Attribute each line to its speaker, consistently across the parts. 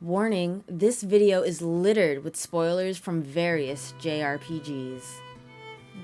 Speaker 1: Warning, this video is littered with spoilers from various JRPGs.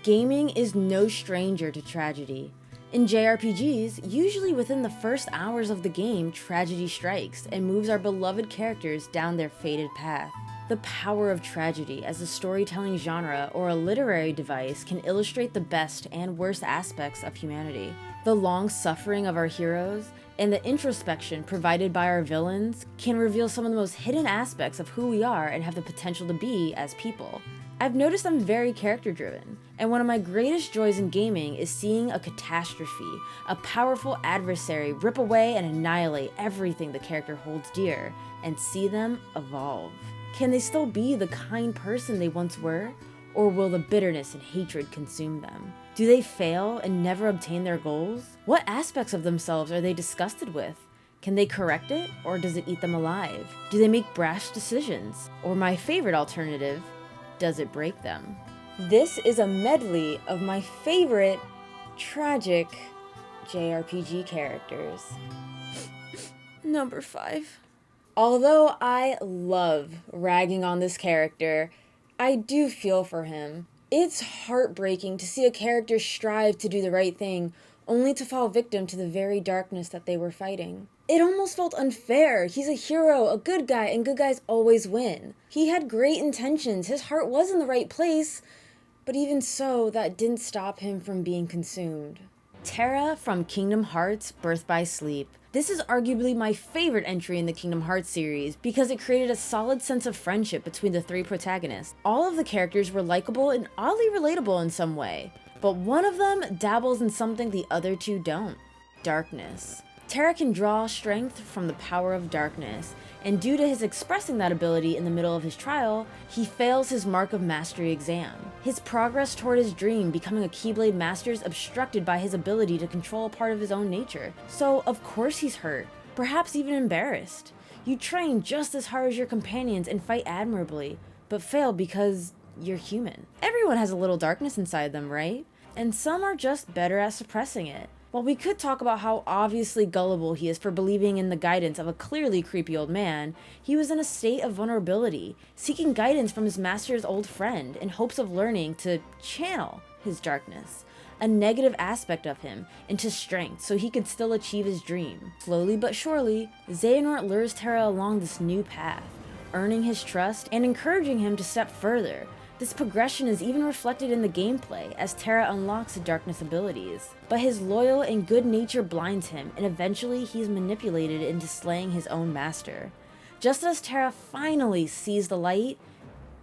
Speaker 1: Gaming is no stranger to tragedy. In JRPGs, usually within the first hours of the game, tragedy strikes and moves our beloved characters down their fated path. The power of tragedy as a storytelling genre or a literary device can illustrate the best and worst aspects of humanity. The long suffering of our heroes and the introspection provided by our villains can reveal some of the most hidden aspects of who we are and have the potential to be as people. I've noticed I'm very character driven, and one of my greatest joys in gaming is seeing a catastrophe, a powerful adversary rip away and annihilate everything the character holds dear, and see them evolve. Can they still be the kind person they once were? Or will the bitterness and hatred consume them? Do they fail and never obtain their goals? What aspects of themselves are they disgusted with? Can they correct it, or does it eat them alive? Do they make brash decisions? Or my favorite alternative, does it break them? This is a medley of my favorite tragic JRPG characters. Number 5. Although I love ragging on this character, I do feel for him. It's heartbreaking to see a character strive to do the right thing, only to fall victim to the very darkness that they were fighting. It almost felt unfair. He's a hero, a good guy, and good guys always win. He had great intentions, his heart was in the right place, but even so, that didn't stop him from being consumed. Terra from Kingdom Hearts Birth by Sleep. This is arguably my favorite entry in the Kingdom Hearts series because it created a solid sense of friendship between the three protagonists. All of the characters were likable and oddly relatable in some way, but one of them dabbles in something the other two don't: darkness. Terra can draw strength from the power of darkness, and due to his expressing that ability in the middle of his trial, he fails his Mark of Mastery exam. His progress toward his dream, becoming a Keyblade Master, is obstructed by his ability to control a part of his own nature. So of course he's hurt, perhaps even embarrassed. You train just as hard as your companions and fight admirably, but fail because you're human. Everyone has a little darkness inside them, right? And some are just better at suppressing it. While we could talk about how obviously gullible he is for believing in the guidance of a clearly creepy old man, he was in a state of vulnerability, seeking guidance from his master's old friend in hopes of learning to channel his darkness, a negative aspect of him, into strength so he could still achieve his dream. Slowly but surely, Xehanort lures Terra along this new path, earning his trust and encouraging him to step further. This progression is even reflected in the gameplay as Terra unlocks the darkness abilities. But his loyal and good nature blinds him, and eventually he is manipulated into slaying his own master. Just as Terra finally sees the light,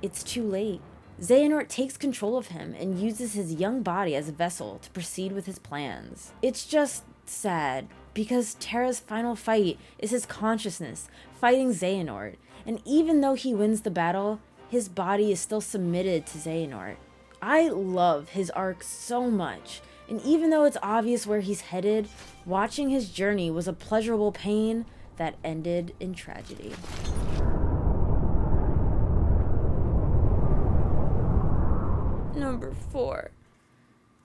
Speaker 1: it's too late. Xehanort takes control of him and uses his young body as a vessel to proceed with his plans. It's just sad, because Terra's final fight is his consciousness fighting Xehanort, and even though he wins the battle, his body is still submitted to Xehanort. I love his arc so much, and even though it's obvious where he's headed, watching his journey was a pleasurable pain that ended in tragedy. Number 4.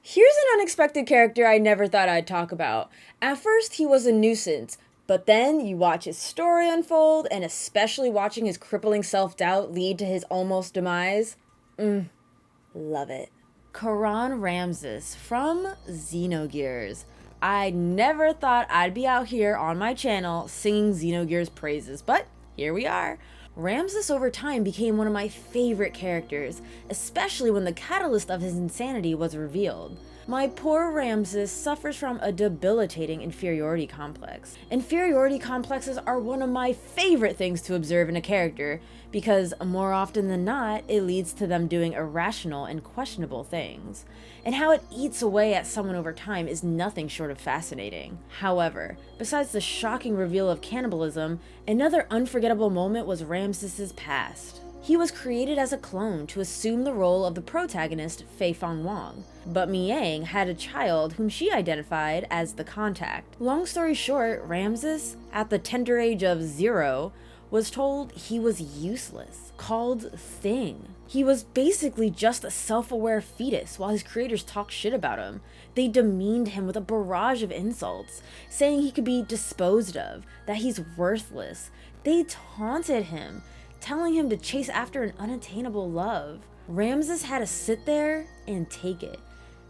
Speaker 1: Here's an unexpected character I never thought I'd talk about. At first, he was a nuisance, but then you watch his story unfold, and especially watching his crippling self-doubt lead to his almost demise. Love it. Karan Ramsus from Xenogears. I never thought I'd be out here on my channel singing Xenogears praises, but here we are. Ramsus over time became one of my favorite characters, especially when the catalyst of his insanity was revealed. My poor Ramsus suffers from a debilitating inferiority complex. Inferiority complexes are one of my favorite things to observe in a character because more often than not, it leads to them doing irrational and questionable things. And how it eats away at someone over time is nothing short of fascinating. However, besides the shocking reveal of cannibalism, another unforgettable moment was Ramsus's past. He was created as a clone to assume the role of the protagonist, Fei Fang Wang, but Miang had a child whom she identified as the Contact. Long story short, Ramsus, at the tender age of 0, was told he was useless, called Thing. He was basically just a self-aware fetus while his creators talked shit about him. They demeaned him with a barrage of insults, saying he could be disposed of, that he's worthless, They taunted him, telling him to chase after an unattainable love. Ramsus had to sit there and take it,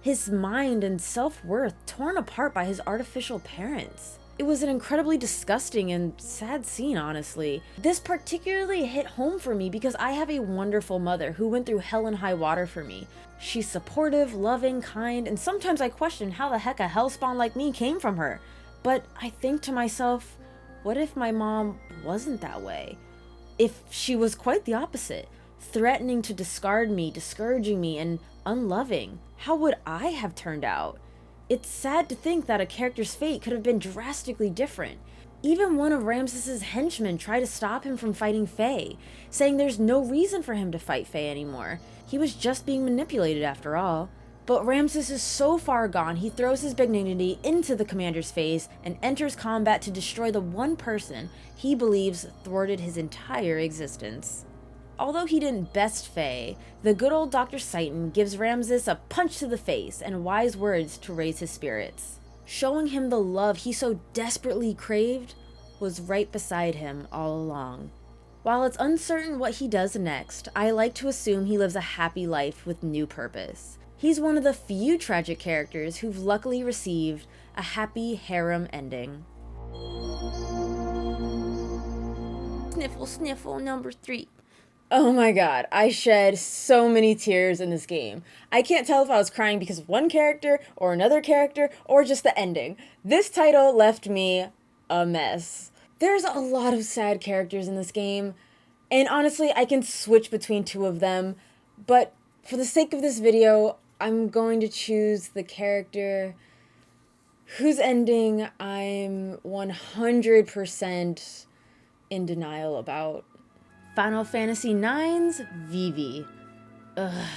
Speaker 1: his mind and self-worth torn apart by his artificial parents. It was an incredibly disgusting and sad scene, honestly. This particularly hit home for me because I have a wonderful mother who went through hell and high water for me. She's supportive, loving, kind, and sometimes I question how the heck a hellspawn like me came from her. But I think to myself, what if my mom wasn't that way? If she was quite the opposite, threatening to discard me, discouraging me, and unloving, how would I have turned out? It's sad to think that a character's fate could have been drastically different. Even one of Ramsus's henchmen tried to stop him from fighting Faye, saying there's no reason for him to fight Faye anymore. He was just being manipulated after all. But Ramsus is so far gone, he throws his benignity into the commander's face and enters combat to destroy the one person he believes thwarted his entire existence. Although he didn't best Faye, the good old Dr. Satan gives Ramsus a punch to the face and wise words to raise his spirits. Showing him the love he so desperately craved was right beside him all along. While it's uncertain what he does next, I like to assume he lives a happy life with new purpose. He's one of the few tragic characters who've luckily received a happy harem ending. Sniffle, sniffle, number 3. Oh my god, I shed so many tears in this game. I can't tell if I was crying because of one character or another character or just the ending. This title left me a mess. There's a lot of sad characters in this game, and honestly, I can switch between two of them, but for the sake of this video, I'm going to choose the character whose ending I'm 100% in denial about. Final Fantasy IX's Vivi. Ugh.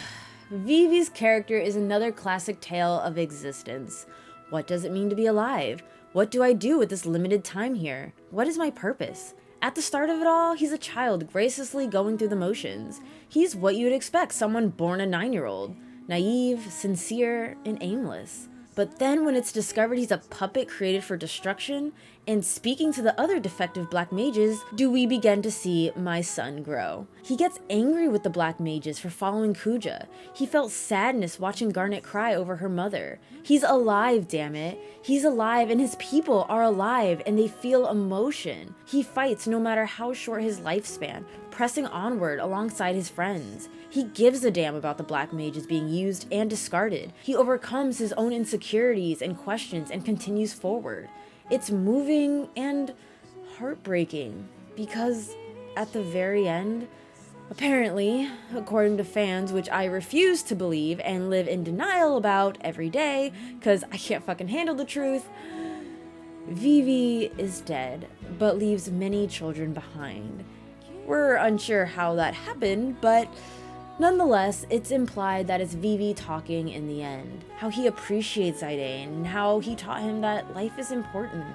Speaker 1: Vivi's character is another classic tale of existence. What does it mean to be alive? What do I do with this limited time here? What is my purpose? At the start of it all, he's a child graciously going through the motions. He's what you'd expect someone born a 9-year-old. Naive, sincere, and aimless. But then when it's discovered he's a puppet created for destruction, and speaking to the other defective black mages, do we begin to see my son grow. He gets angry with the black mages for following Kuja. He felt sadness watching Garnet cry over her mother. He's alive, damn it. He's alive, and his people are alive, and they feel emotion. He fights no matter how short his lifespan, pressing onward alongside his friends. He gives a damn about the black mages being used and discarded. He overcomes his own insecurities and questions and continues forward. It's moving and heartbreaking because at the very end, apparently, according to fans, which I refuse to believe and live in denial about every day because I can't fucking handle the truth, Vivi is dead, but leaves many children behind. We're unsure how that happened, but nonetheless, it's implied that it's Vivi talking in the end. How he appreciates Zidane, and how he taught him that life is important.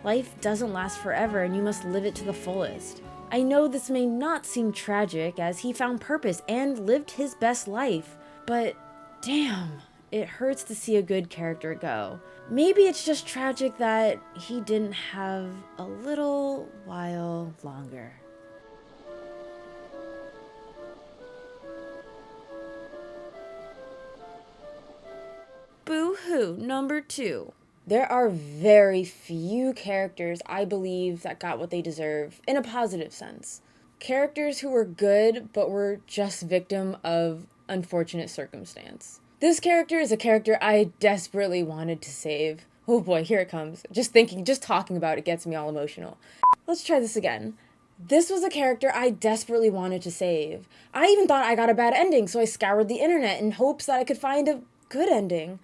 Speaker 1: Life doesn't last forever, and you must live it to the fullest. I know this may not seem tragic, as he found purpose and lived his best life, but damn, it hurts to see a good character go. Maybe it's just tragic that he didn't have a little while longer. Boo-hoo, number 2. There are very few characters I believe that got what they deserve in a positive sense. Characters who were good but were just victim of unfortunate circumstance. This character is a character I desperately wanted to save. Oh boy, here it comes. Just talking about it gets me all emotional. Let's try this again. This was a character I desperately wanted to save. I even thought I got a bad ending, so I scoured the internet in hopes that I could find a good ending.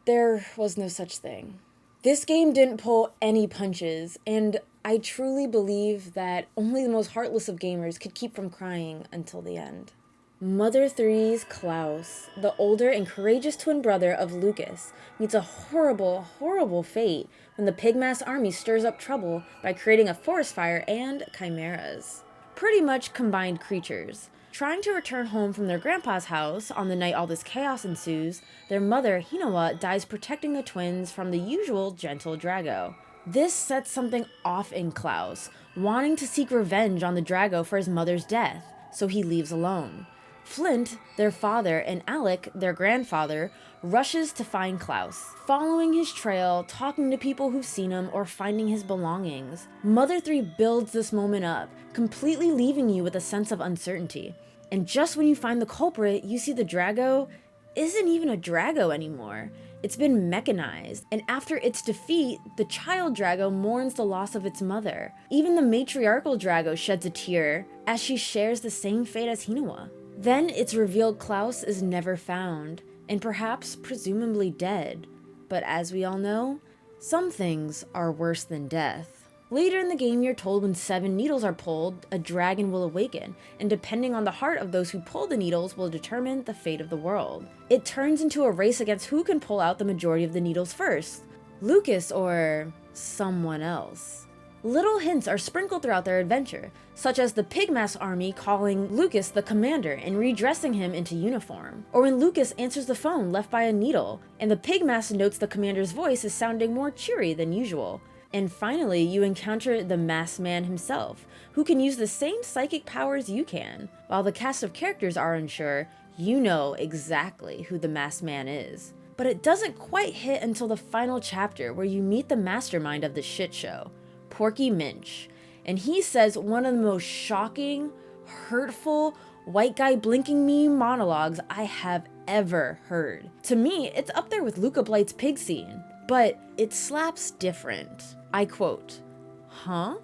Speaker 1: There was no such thing. This game didn't pull any punches, and I truly believe that only the most heartless of gamers could keep from crying until the end. Mother 3's Claus, the older and courageous twin brother of Lucas, meets a horrible, horrible fate when the Pigmass army stirs up trouble by creating a forest fire and chimeras. Pretty much combined creatures. Trying to return home from their grandpa's house on the night all this chaos ensues, their mother, Hinawa, dies protecting the twins from the usual gentle Drago. This sets something off in Claus, wanting to seek revenge on the Drago for his mother's death, so he leaves alone. Flint, their father, and Alec, their grandfather, rushes to find Claus, following his trail, talking to people who've seen him, or finding his belongings. Mother 3 builds this moment up, completely leaving you with a sense of uncertainty. And just when you find the culprit, you see the Drago isn't even a Drago anymore. It's been mechanized, and after its defeat, the child Drago mourns the loss of its mother. Even the matriarchal Drago sheds a tear, as she shares the same fate as Hinawa. Then it's revealed Claus is never found, and perhaps presumably dead. But as we all know, some things are worse than death. Later in the game, you're told when 7 needles are pulled, a dragon will awaken, and depending on the heart of those who pull the needles will determine the fate of the world. It turns into a race against who can pull out the majority of the needles first, Lucas or someone else. Little hints are sprinkled throughout their adventure, such as the Pigmas army calling Lucas the commander and redressing him into uniform, or when Lucas answers the phone left by a needle, and the Pigmas notes the commander's voice is sounding more cheery than usual. And finally, you encounter the masked man himself, who can use the same psychic powers you can. While the cast of characters are unsure, you know exactly who the masked man is. But it doesn't quite hit until the final chapter where you meet the mastermind of the shit show, Porky Minch. And he says one of the most shocking, hurtful, white guy blinking me monologues I have ever heard. To me, it's up there with Luca Blight's pig scene, but it slaps different. I quote, "Huh?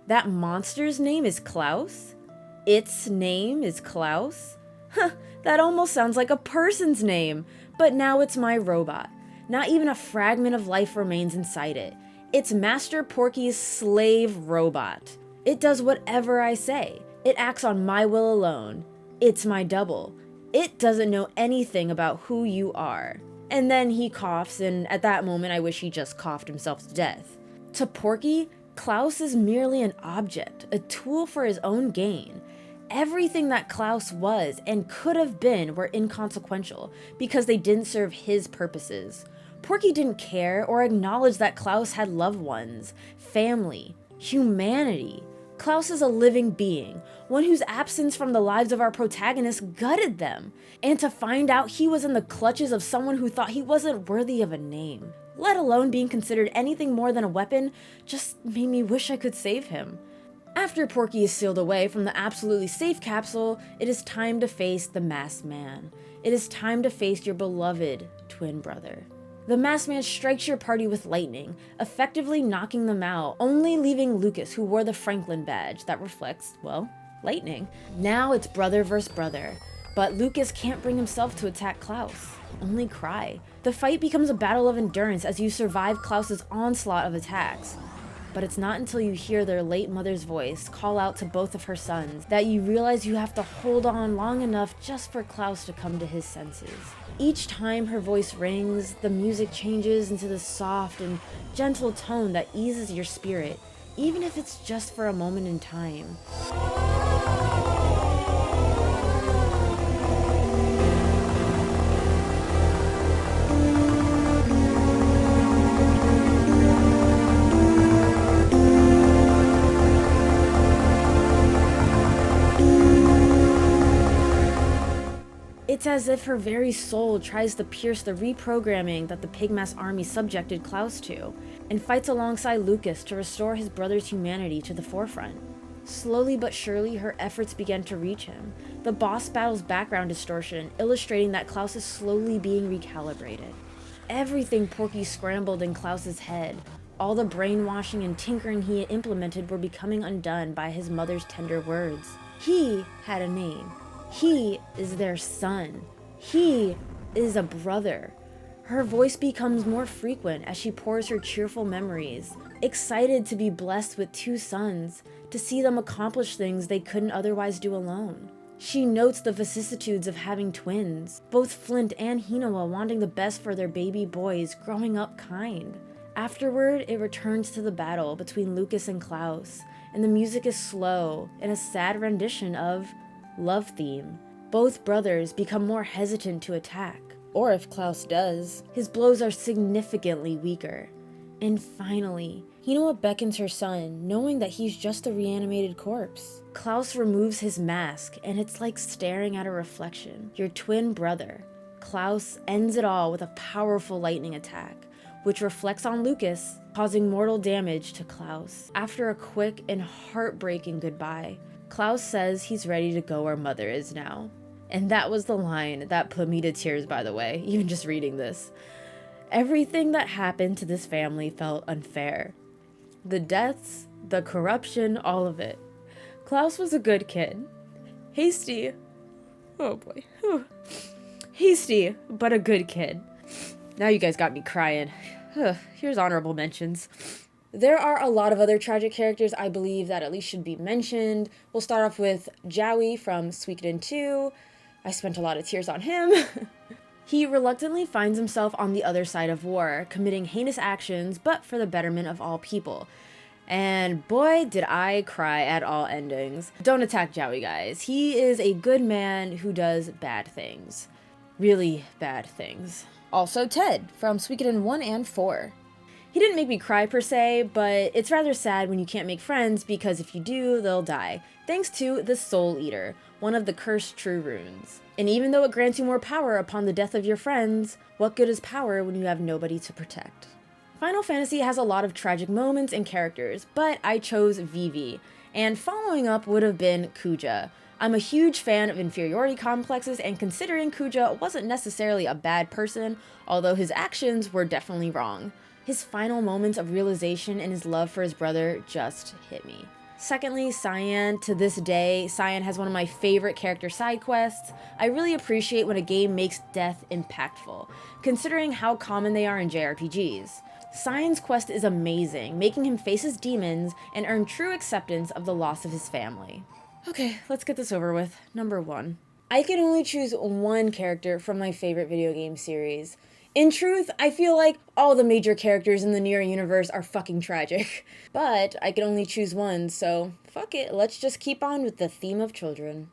Speaker 1: That monster's name is Claus? Its name is Claus? Huh, that almost sounds like a person's name, but now it's my robot. Not even a fragment of life remains inside it. It's Master Porky's slave robot. It does whatever I say. It acts on my will alone. It's my double. It doesn't know anything about who you are." And then he coughs, and at that moment I wish he just coughed himself to death. To Porky, Claus is merely an object, a tool for his own gain. Everything that Claus was and could have been were inconsequential because they didn't serve his purposes. Porky didn't care or acknowledge that Claus had loved ones, family, humanity. Claus is a living being, one whose absence from the lives of our protagonists gutted them, and to find out he was in the clutches of someone who thought he wasn't worthy of a name, let alone being considered anything more than a weapon, just made me wish I could save him. After Porky is sealed away from the absolutely safe capsule, it is time to face the masked man. It is time to face your beloved twin brother. The masked man strikes your party with lightning, effectively knocking them out, only leaving Lucas, who wore the Franklin badge that reflects, well, lightning. Now it's brother versus brother, but Lucas can't bring himself to attack Claus, only cry. The fight becomes a battle of endurance as you survive Klaus's onslaught of attacks. But it's not until you hear their late mother's voice call out to both of her sons that you realize you have to hold on long enough just for Claus to come to his senses. Each time her voice rings, the music changes into this soft and gentle tone that eases your spirit, even if it's just for a moment in time. It's as if her very soul tries to pierce the reprogramming that the Pigmas army subjected Claus to, and fights alongside Lucas to restore his brother's humanity to the forefront. Slowly but surely, her efforts begin to reach him, the boss battle's background distortion illustrating that Claus is slowly being recalibrated. Everything Porky scrambled in Klaus's head, all the brainwashing and tinkering he had implemented were becoming undone by his mother's tender words. He had a name. He is their son. He is a brother. Her voice becomes more frequent as she pours her cheerful memories, excited to be blessed with 2 sons, to see them accomplish things they couldn't otherwise do alone. She notes the vicissitudes of having twins, both Flint and Hinawa wanting the best for their baby boys, growing up kind. Afterward, it returns to the battle between Lucas and Claus, and the music is slow and a sad rendition of Love Theme. Both brothers become more hesitant to attack, or if Claus does, his blows are significantly weaker. And finally, Hinoa beckons her son, knowing that he's just a reanimated corpse. Claus removes his mask, and it's like staring at a reflection. Your twin brother. Claus ends it all with a powerful lightning attack, which reflects on Lucas, causing mortal damage to Claus. After a quick and heartbreaking goodbye, Claus says he's ready to go where Mother is now. And that was the line that put me to tears, by the way, even just reading this. Everything that happened to this family felt unfair. The deaths, the corruption, all of it. Claus was a good kid. Hasty. Oh boy. Whew. Hasty, but a good kid. Now you guys got me crying. Here's honorable mentions. There are a lot of other tragic characters I believe that at least should be mentioned. We'll start off with Jowie from Suikoden 2. I spent a lot of tears on him. He reluctantly finds himself on the other side of war, committing heinous actions, but for the betterment of all people. And boy, did I cry at all endings. Don't attack Jowie, guys. He is a good man who does bad things. Really bad things. Also Ted from Suikoden 1 and 4. He didn't make me cry per se, but it's rather sad when you can't make friends because if you do, they'll die. Thanks to the Soul Eater, one of the cursed true runes. And even though it grants you more power upon the death of your friends, what good is power when you have nobody to protect? Final Fantasy has a lot of tragic moments and characters, but I chose Vivi, and following up would have been Kuja. I'm a huge fan of inferiority complexes, and considering Kuja wasn't necessarily a bad person, although his actions were definitely wrong. His final moments of realization and his love for his brother just hit me. Secondly, Cyan. To this day, Cyan has one of my favorite character side quests. I really appreciate when a game makes death impactful, considering how common they are in JRPGs. Cyan's quest is amazing, making him face his demons and earn true acceptance of the loss of his family. Okay, let's get this over with. Number 1. I can only choose one character from my favorite video game series. In truth, I feel like all the major characters in the Nier universe are fucking tragic. But I can only choose one, so fuck it, let's just keep on with the theme of children.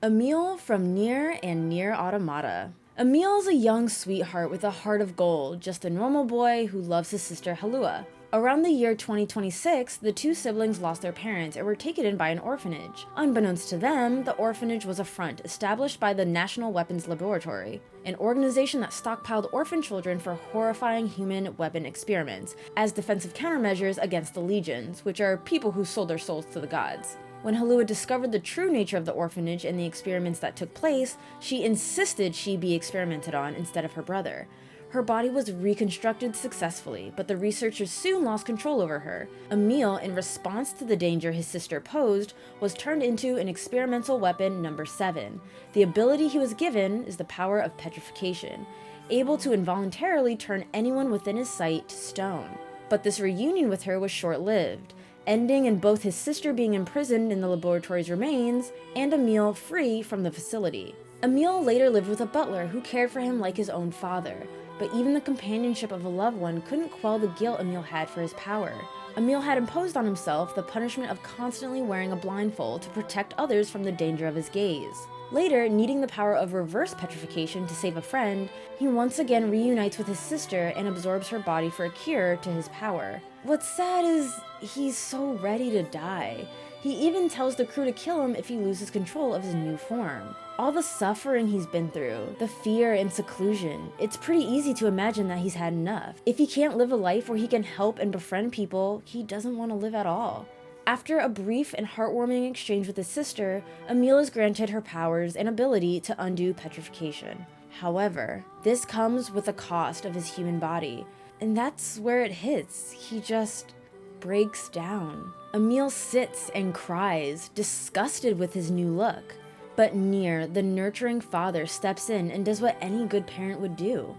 Speaker 1: Emil from Nier and Nier Automata. Emil's a young sweetheart with a heart of gold, just a normal boy who loves his sister Halua. Around the year 2026, the two siblings lost their parents and were taken in by an orphanage. Unbeknownst to them, the orphanage was a front established by the National Weapons Laboratory, an organization that stockpiled orphan children for horrifying human weapon experiments, as defensive countermeasures against the legions, which are people who sold their souls to the gods. When Halua discovered the true nature of the orphanage and the experiments that took place, she insisted she be experimented on instead of her brother. Her body was reconstructed successfully, but the researchers soon lost control over her. Emil, in response to the danger his sister posed, was turned into an experimental weapon number 7. The ability he was given is the power of petrification, able to involuntarily turn anyone within his sight to stone. But this reunion with her was short-lived, ending in both his sister being imprisoned in the laboratory's remains and Emil free from the facility. Emil later lived with a butler who cared for him like his own father. But even the companionship of a loved one couldn't quell the guilt Emil had for his power. Emil had imposed on himself the punishment of constantly wearing a blindfold to protect others from the danger of his gaze. Later, needing the power of reverse petrification to save a friend, he once again reunites with his sister and absorbs her body for a cure to his power. What's sad is he's so ready to die. He even tells the crew to kill him if he loses control of his new form. All the suffering he's been through, the fear and seclusion, it's pretty easy to imagine that he's had enough. If he can't live a life where he can help and befriend people, he doesn't want to live at all. After a brief and heartwarming exchange with his sister, Emil is granted her powers and ability to undo petrification. However, this comes with the cost of his human body, and that's where it hits. He just breaks down. Emil sits and cries, disgusted with his new look. But Nier, the nurturing father, steps in and does what any good parent would do.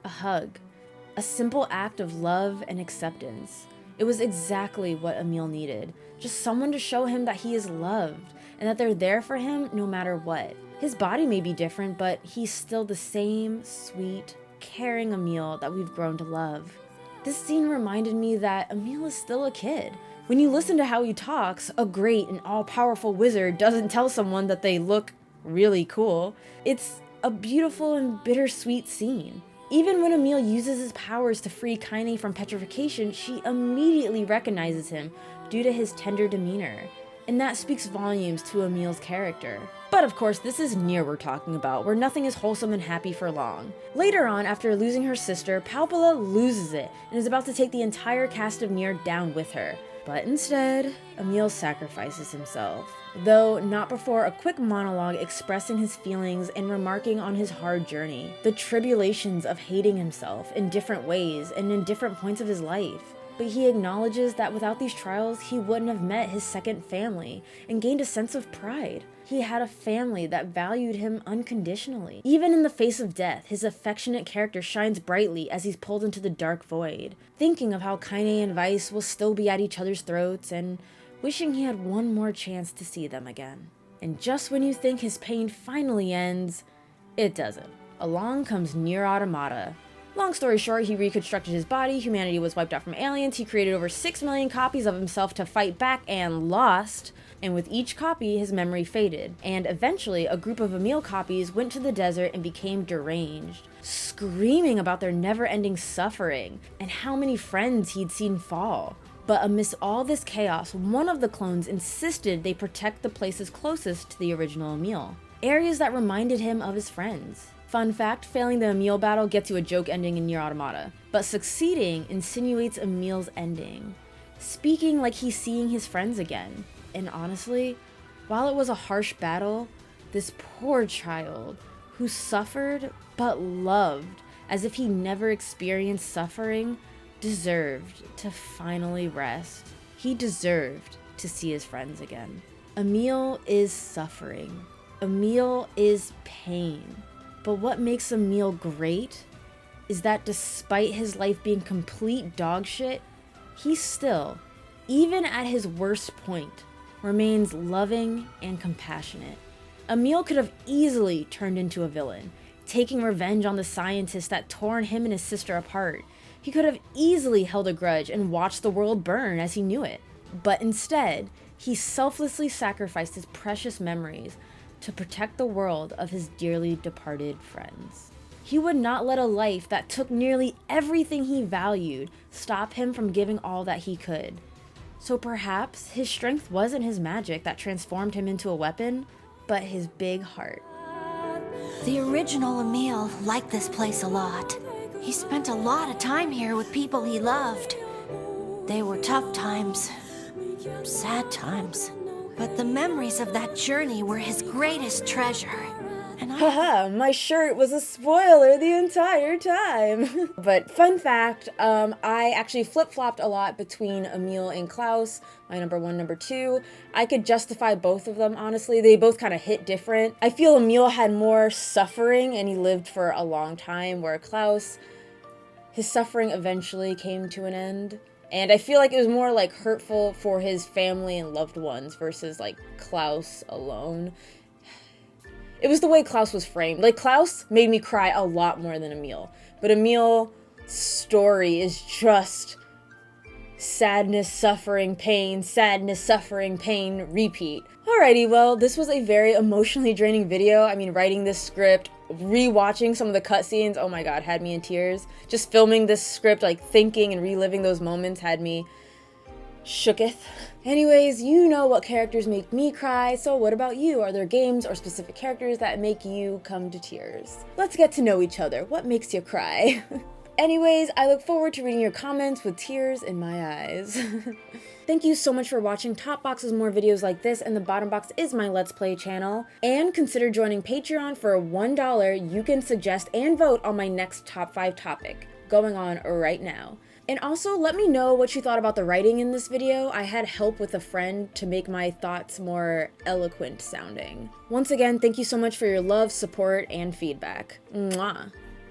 Speaker 1: A hug. A simple act of love and acceptance. It was exactly what Emil needed. Just someone to show him that he is loved, and that they're there for him no matter what. His body may be different, but he's still the same sweet, caring Emil that we've grown to love. This scene reminded me that Emil is still a kid. When you listen to how he talks, a great and all-powerful wizard doesn't tell someone that they look really cool. It's a beautiful and bittersweet scene. Even when Emil uses his powers to free Kaine from petrification, she immediately recognizes him due to his tender demeanor. And that speaks volumes to Emil's character. But of course, this is Nier we're talking about, where nothing is wholesome and happy for long. Later on, after losing her sister, Palpula loses it and is about to take the entire cast of Nier down with her. But instead, Emil sacrifices himself. Though not before a quick monologue expressing his feelings and remarking on his hard journey, the tribulations of hating himself in different ways and in different points of his life. But he acknowledges that without these trials, he wouldn't have met his second family and gained a sense of pride. He had a family that valued him unconditionally. Even in the face of death, his affectionate character shines brightly as he's pulled into the dark void, thinking of how Kaine and Weiss will still be at each other's throats and wishing he had one more chance to see them again. And just when you think his pain finally ends, it doesn't. Along comes Nier Automata. Long story short, he reconstructed his body, humanity was wiped out from aliens, he created over 6 million copies of himself to fight back and lost, and with each copy his memory faded, and eventually a group of Emil copies went to the desert and became deranged, screaming about their never-ending suffering and how many friends he'd seen fall. But amidst all this chaos, one of the clones insisted they protect the places closest to the original Emil, areas that reminded him of his friends. Fun fact, failing the Emil battle gets you a joke ending in Nier Automata, but succeeding insinuates Emil's ending, speaking like he's seeing his friends again. And honestly, while it was a harsh battle, this poor child, who suffered but loved as if he never experienced suffering, deserved to finally rest. He deserved to see his friends again. Emil is suffering. Emil is pain. But what makes Emil great is that despite his life being complete dog shit, he still, even at his worst point, remains loving and compassionate. Emil could have easily turned into a villain, taking revenge on the scientists that tore him and his sister apart. He could have easily held a grudge and watched the world burn as he knew it. But instead, he selflessly sacrificed his precious memories to protect the world of his dearly departed friends. He would not let a life that took nearly everything he valued stop him from giving all that he could. So perhaps his strength wasn't his magic that transformed him into a weapon, but his big heart.
Speaker 2: The original Emil liked this place a lot. He spent a lot of time here with people he loved. They were tough times, sad times. But the memories of that journey were his greatest treasure. And
Speaker 1: Haha, my shirt was a spoiler the entire time. But fun fact, I actually flip-flopped a lot between Emil and Claus, my number 1, number 2. I could justify both of them, honestly. They both kind of hit different. I feel Emil had more suffering and he lived for a long time, where Claus, his suffering eventually came to an end. And I feel like it was more like hurtful for his family and loved ones versus like Claus alone. It was the way Claus was framed. Like, Claus made me cry a lot more than Emil. But Emil's story is just sadness, suffering, pain, repeat. Alrighty, well, this was a very emotionally draining video. I mean, writing this script, rewatching some of the cutscenes, oh my god, had me in tears. Just filming this script, like thinking and reliving those moments had me shooketh. Anyways, you know what characters make me cry, so what about you? Are there games or specific characters that make you come to tears? Let's get to know each other. What makes you cry? Anyways, I look forward to reading your comments with tears in my eyes. Thank you so much for watching. Top box is more videos like this, and the bottom box is my Let's Play channel. And consider joining Patreon for $1. You can suggest and vote on my next top 5 topic, going on right now. And also, let me know what you thought about the writing in this video. I had help with a friend to make my thoughts more eloquent sounding. Once again, thank you so much for your love, support, and feedback. Mwah!